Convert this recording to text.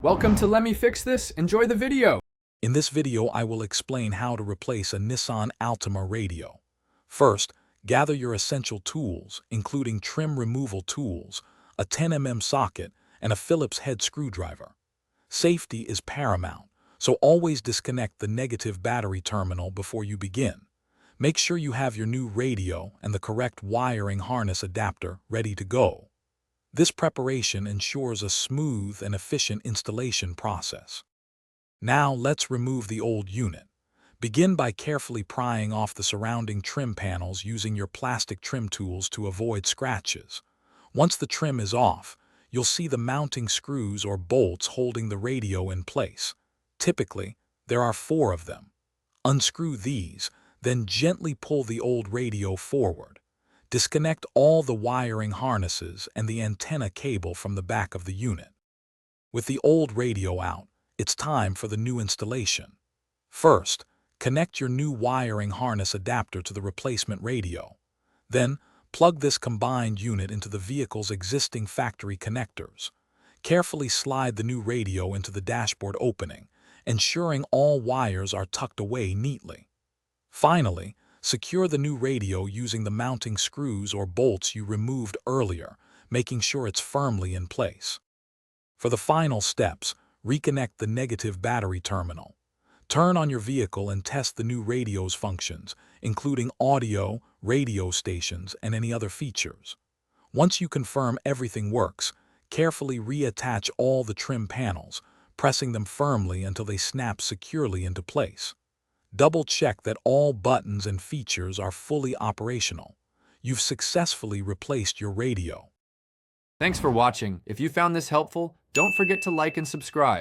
Welcome to Let Me Fix This. Enjoy the video. In this video, I will explain how to replace a Nissan Altima radio. First, gather your essential tools, including trim removal tools, a 10 mm socket, and a Phillips head screwdriver. Safety is paramount, so always disconnect the negative battery terminal before you begin. Make sure you have your new radio and the correct wiring harness adapter ready to go. This preparation ensures a smooth and efficient installation process. Now let's remove the old unit. Begin by carefully prying off the surrounding trim panels using your plastic trim tools to avoid scratches. Once the trim is off, you'll see the mounting screws or bolts holding the radio in place. Typically, there are 4 of them. Unscrew these, then gently pull the old radio forward. Disconnect all the wiring harnesses and the antenna cable from the back of the unit. With the old radio out, it's time for the new installation. First, connect your new wiring harness adapter to the replacement radio. Then, plug this combined unit into the vehicle's existing factory connectors. Carefully slide the new radio into the dashboard opening, ensuring all wires are tucked away neatly. Finally, secure the new radio using the mounting screws or bolts you removed earlier, making sure it's firmly in place. For the final steps, reconnect the negative battery terminal. Turn on your vehicle and test the new radio's functions, including audio, radio stations, and any other features. Once you confirm everything works, carefully reattach all the trim panels, pressing them firmly until they snap securely into place. Double-check that all buttons and features are fully operational. You've successfully replaced your radio. Thanks for watching. If you found this helpful, don't forget to like and subscribe.